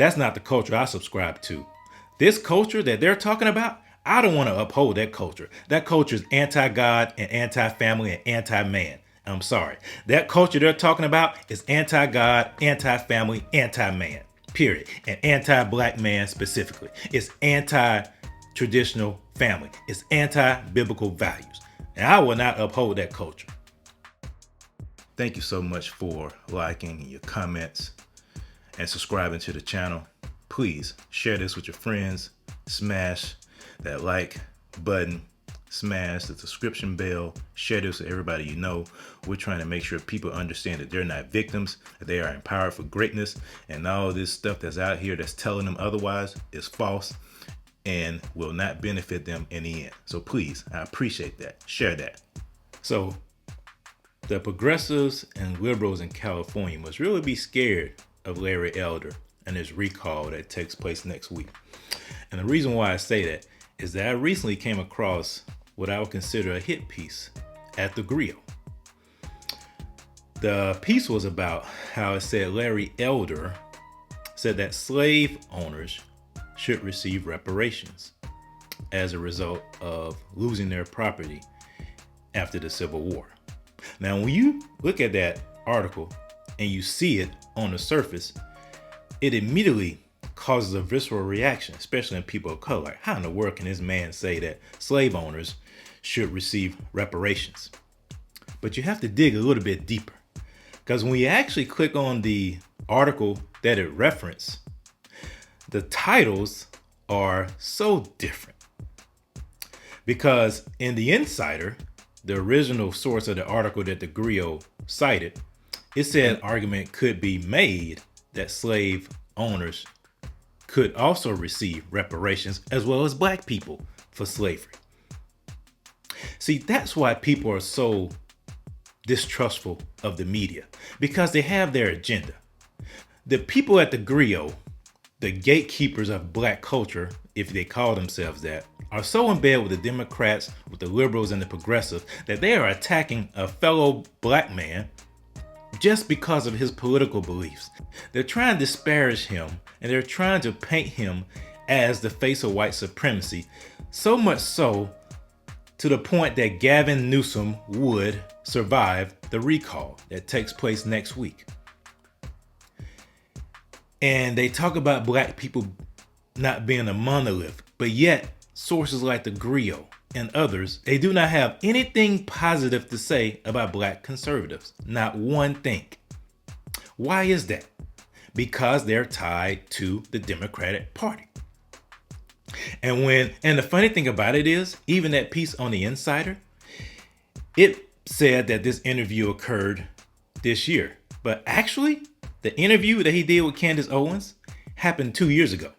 That's not the culture I subscribe to. This culture that they're talking about, I don't want to uphold that culture. That culture is anti-God and anti-family and anti-man. I'm sorry. That culture they're talking about is anti-God, anti-family, anti-man, period. And anti-black man specifically. It's anti-traditional family. It's anti-biblical values. And I will not uphold that culture. Thank you so much for liking your comments and subscribing to the channel. Please share this with your friends. Smash that like button. Smash the subscription bell. Share this with everybody you know. We're trying to make sure people understand that they're not victims, that they are empowered for greatness, and all this stuff that's out here that's telling them otherwise is false and will not benefit them in the end. So please, I appreciate that. Share that. So the progressives and liberals in California must really be scared of Larry Elder and his recall that takes place next week. And the reason why I say that is that I recently came across what I would consider a hit piece at theGrio. The piece was about how it said Larry Elder said that slave owners should receive reparations as a result of losing their property after the Civil War. Now, when you look at that article and you see it on the surface, it immediately causes a visceral reaction, especially in people of color. Like, how in the world can this man say that slave owners should receive reparations? But you have to dig a little bit deeper, because when you actually click on the article that it referenced, the titles are so different. Because in the Insider, the original source of the article that theGrio cited, it said an argument could be made that slave owners could also receive reparations, as well as black people, for slavery. See, that's why people are so distrustful of the media, because they have their agenda. The people at theGrio, the gatekeepers of black culture, if they call themselves that, are so in bed with the Democrats, with the liberals and the progressives, that they are attacking a fellow black man just because of his political beliefs. They're trying to disparage him, and they're trying to paint him as the face of white supremacy, so much so to the point that Gavin Newsom would survive the recall that takes place next week. And they talk about black people not being a monolith, but yet sources like theGrio and others, they do not have anything positive to say about black conservatives. Not one thing. Why is that? Because they're tied to the Democratic Party. And the funny thing about it is, even that piece on the Insider, it said that this interview occurred this year. But actually, the interview that he did with Candace Owens happened 2 years ago.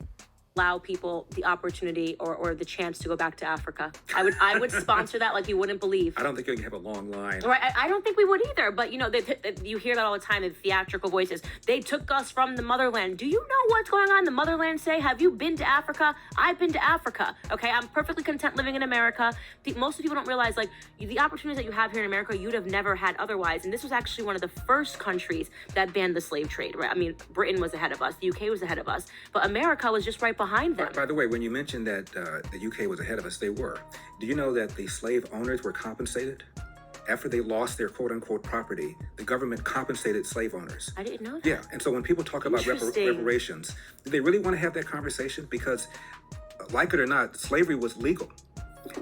Allow people the opportunity or the chance to go back to Africa. I would sponsor that like you wouldn't believe. I don't think you can have a long line. Right, I don't think we would either. But you know, you hear that all the time in theatrical voices. They took us from the motherland. Do you know what's going on in the motherland? Say, have you been to Africa? I've been to Africa. Okay, I'm perfectly content living in America. Most people don't realize like the opportunities that you have here in America, you'd have never had otherwise. And this was actually one of the first countries that banned the slave trade. Right? I mean, Britain was ahead of us. The UK was ahead of us, but America was just right behind them. By the way, when you mentioned that the UK was ahead of us, they were. Do you know that the slave owners were compensated? After they lost their quote-unquote property, the government compensated slave owners. I didn't know that. Yeah, and so when people talk about reparations, do they really want to have that conversation? Because, like it or not, slavery was legal.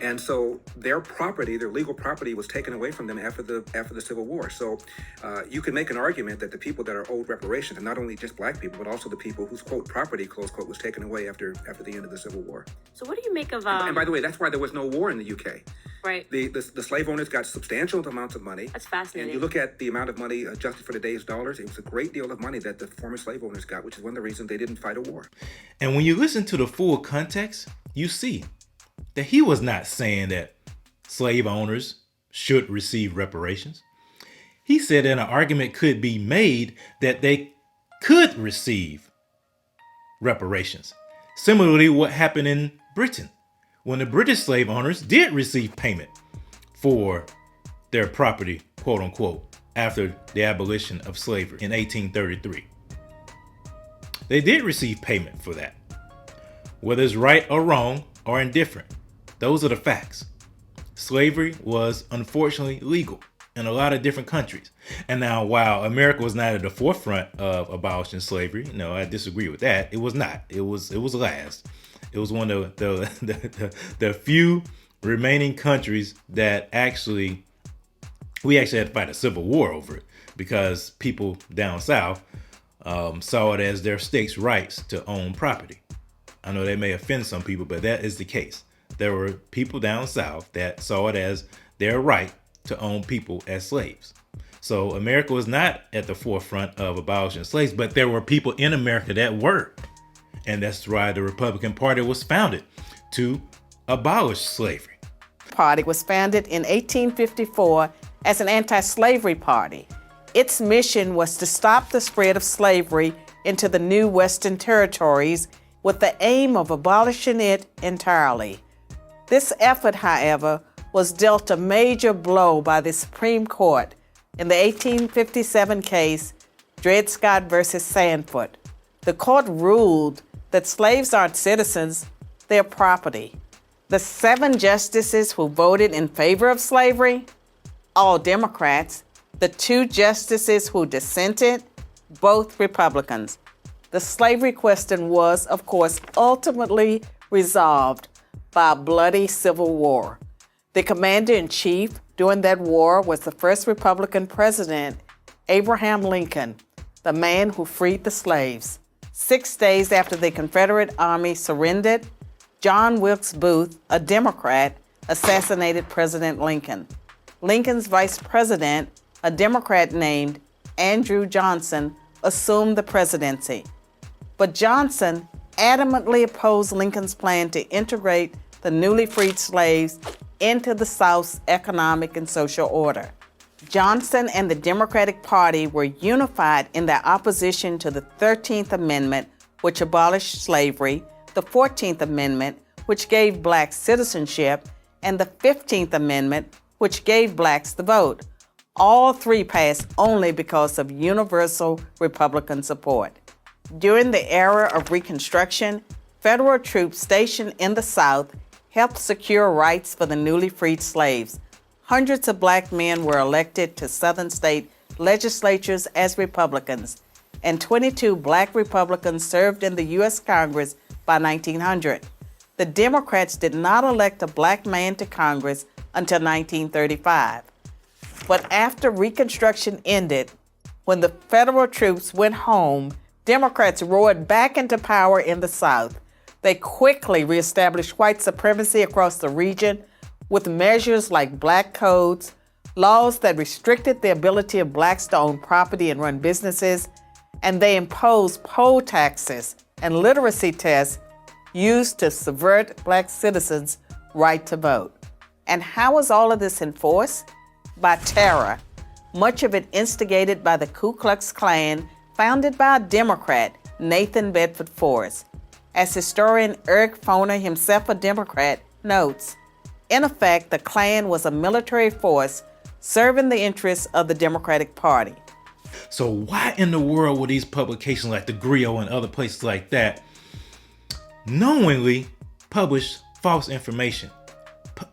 And so their property, their legal property, was taken away from them after the Civil War. So you can make an argument that the people that are owed reparations, and not only just black people, but also the people whose quote property, close quote, was taken away after the end of the Civil War. So what do you make of And by the way, that's why there was no war in the UK. Right. The slave owners got substantial amounts of money. That's fascinating. And you look at the amount of money adjusted for today's dollars, it was a great deal of money that the former slave owners got, which is one of the reasons they didn't fight a war. And when you listen to the full context, you see that he was not saying that slave owners should receive reparations. He said that an argument could be made that they could receive reparations. Similarly, what happened in Britain when the British slave owners did receive payment for their property, quote unquote, after the abolition of slavery in 1833. They did receive payment for that. Whether it's right or wrong or indifferent, those are the facts. Slavery was unfortunately legal in a lot of different countries. And now, while America was not at the forefront of abolishing slavery, no, I disagree with that. It was not. It was last. It was one of the few remaining countries that we actually had to fight a civil war over it, because people down south saw it as their state's rights to own property. I know that may offend some people, but that is the case. There were people down south that saw it as their right to own people as slaves. So America was not at the forefront of abolishing slaves, but there were people in America that were. And that's why the Republican Party was founded, to abolish slavery. The party was founded in 1854 as an anti-slavery party. Its mission was to stop the spread of slavery into the new Western territories with the aim of abolishing it entirely. This effort, however, was dealt a major blow by the Supreme Court in the 1857 case Dred Scott versus SANDFORD. The court ruled that slaves aren't citizens, they're property. The 7 justices who voted in favor of slavery, all Democrats. The 2 justices who dissented, both Republicans. The slavery question was, of course, ultimately resolved by a bloody civil war. The commander-in-chief during that war was the first Republican president, Abraham Lincoln, the man who freed the slaves. 6 days after the Confederate Army surrendered, John Wilkes Booth, a Democrat, assassinated President Lincoln. Lincoln's vice president, a Democrat named Andrew Johnson, assumed the presidency. But Johnson adamantly opposed Lincoln's plan to integrate the newly freed slaves into the South's economic and social order. Johnson and the Democratic Party were unified in their opposition to the 13th Amendment, which abolished slavery, the 14th Amendment, which gave blacks citizenship, and the 15th Amendment, which gave blacks the vote. All 3 passed only because of universal Republican support. During the era of Reconstruction, federal troops stationed in the South helped secure rights for the newly freed slaves. Hundreds of black men were elected to Southern state legislatures as Republicans, and 22 black Republicans served in the U.S. Congress by 1900. The Democrats did not elect a black man to Congress until 1935. But after Reconstruction ended, when the federal troops went home, Democrats roared back into power in the South. They quickly reestablished white supremacy across the region with measures like black codes, laws that restricted the ability of blacks to own property and run businesses, and they imposed poll taxes and literacy tests used to subvert black citizens' right to vote. And how was all of this enforced? By terror, much of it instigated by the Ku Klux Klan, founded by a Democrat, Nathan Bedford Forrest. As historian Eric Foner, himself a Democrat, notes, in effect, the Klan was a military force serving the interests of the Democratic Party. So why in the world would these publications like theGrio and other places like that knowingly publish false information,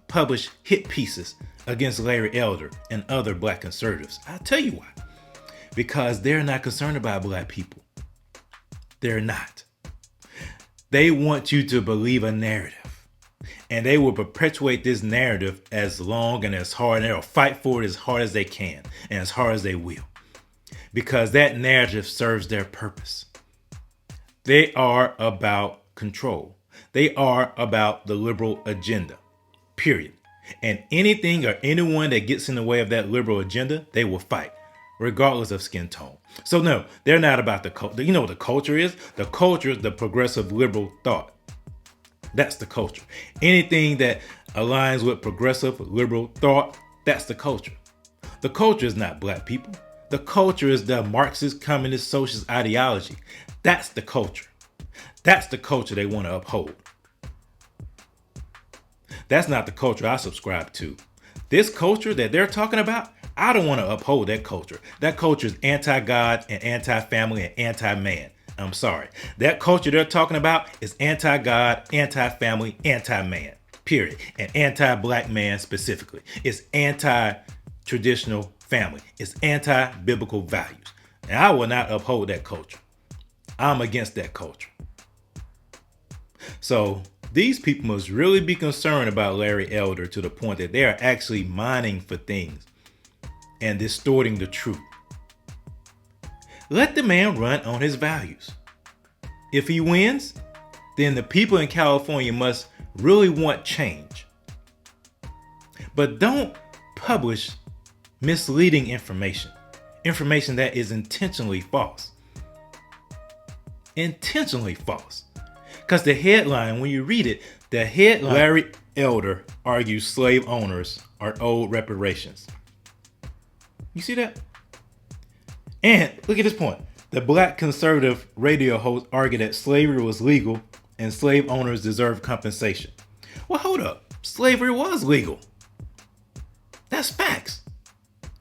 publish hit pieces against Larry Elder and other black conservatives? I'll tell you why. Because they're not concerned about black people. They're not. They want you to believe a narrative. And they will perpetuate this narrative as long and as hard, and they'll fight for it as hard as they can and as hard as they will. Because that narrative serves their purpose. They are about control. They are about the liberal agenda, period. And anything or anyone that gets in the way of that liberal agenda, they will fight, regardless of skin tone. So no, they're not about the culture. You know what the culture is? The culture is the progressive liberal thought. That's the culture. Anything that aligns with progressive liberal thought, that's the culture. The culture is not black people. The culture is the Marxist, communist, socialist ideology. That's the culture. That's the culture they want to uphold. That's not the culture I subscribe to. This culture that they're talking about, I don't want to uphold that culture. That culture is anti-God and anti-family and anti-man. I'm sorry. That culture they're talking about is anti-God, anti-family, anti-man, period. And anti-black man specifically. It's anti-traditional family. It's anti-biblical values. And I will not uphold that culture. I'm against that culture. So these people must really be concerned about Larry Elder to the point that they are actually mining for things and distorting the truth. Let the man run on his values. If he wins, then the people in California must really want change. But don't publish misleading information that is intentionally false. Intentionally false. Because the headline, when you read it, the headline, Larry Elder argues slave owners are owed reparations. You see that? And look at this point. The black conservative radio host argued that slavery was legal and slave owners deserve compensation. Well, hold up. Slavery was legal. That's facts.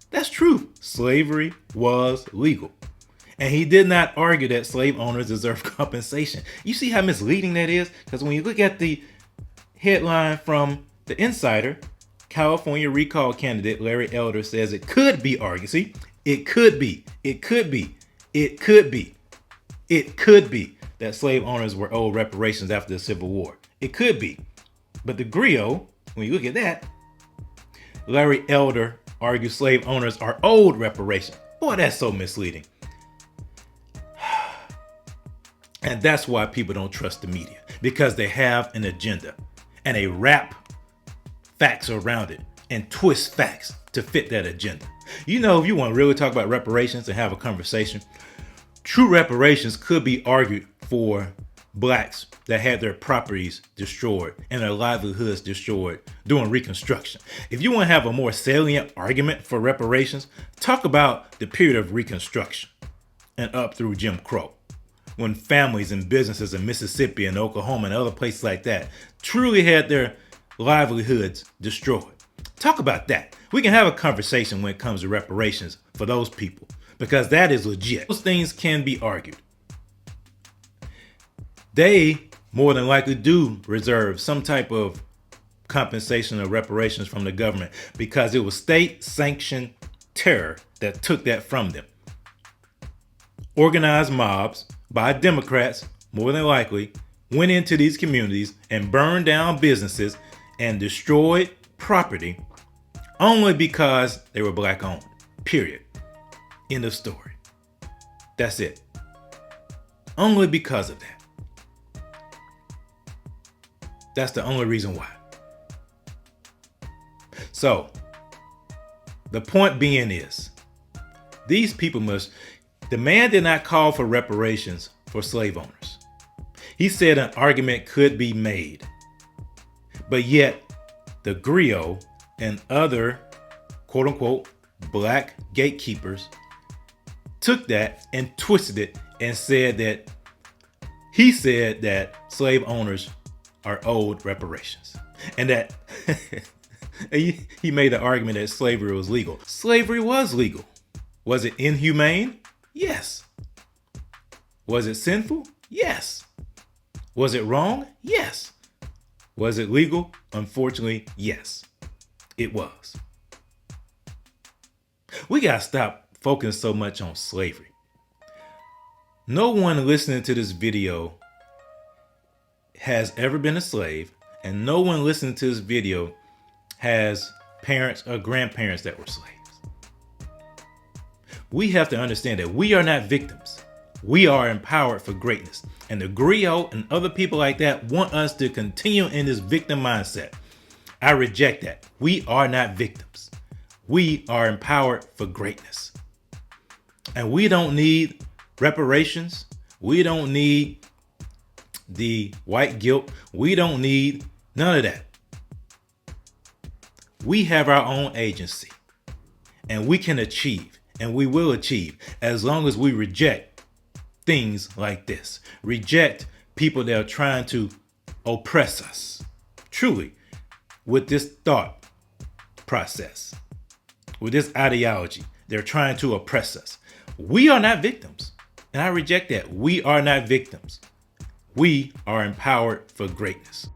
That's true. Slavery was legal. And he did not argue that slave owners deserve compensation. You see how misleading that is? Because when you look at the headline from The Insider, California recall candidate Larry Elder says it could be argued. See, it could be that slave owners were owed reparations after the Civil War. It could be. But the DRED, when you look at that, Larry Elder argues slave owners are owed reparations. Boy, that's so misleading. And that's why people don't trust the media, because they have an agenda and they wrap facts around it and twist facts to fit that agenda. You know, if you want to really talk about reparations and have a conversation, true reparations could be argued for blacks that had their properties destroyed and their livelihoods destroyed during Reconstruction. If you want to have a more salient argument for reparations, talk about the period of Reconstruction and up through Jim Crow, when families and businesses in Mississippi and Oklahoma and other places like that truly had their livelihoods destroyed. Talk about that. We can have a conversation when it comes to reparations for those people, because that is legit. Those things can be argued. They more than likely do reserve some type of compensation or reparations from the government, because it was state-sanctioned terror that took that from them. Organized mobs by Democrats, more than likely, went into these communities and burned down businesses and destroyed property only because they were black owned. Period. End of story. That's it. Only because of that. That's the only reason why. So, the point being is, these people must. The man did not call for reparations for slave owners. He said an argument could be made. But yet, the DRED and other quote-unquote black gatekeepers took that and twisted it and said that he said that slave owners are owed reparations. And that he made the argument that slavery was legal. Slavery was legal. Was it inhumane? Yes. Was it sinful? Yes. Was it wrong? Yes. Was it legal? Unfortunately, yes. It was. We gotta stop focusing so much on slavery. No one listening to this video has ever been a slave, and no one listening to this video has parents or grandparents that were slaves. We have to understand that we are not victims. We are empowered for greatness. And the DRED and other people like that want us to continue in this victim mindset. I reject that. We are not victims. We are empowered for greatness. And we don't need reparations. We don't need the white guilt. We don't need none of that. We have our own agency, and we can achieve. And we will achieve as long as we reject things like this. Reject people that are trying to oppress us. Truly, with this thought process, with this ideology, they're trying to oppress us. We are not victims. And I reject that. We are not victims. We are empowered for greatness.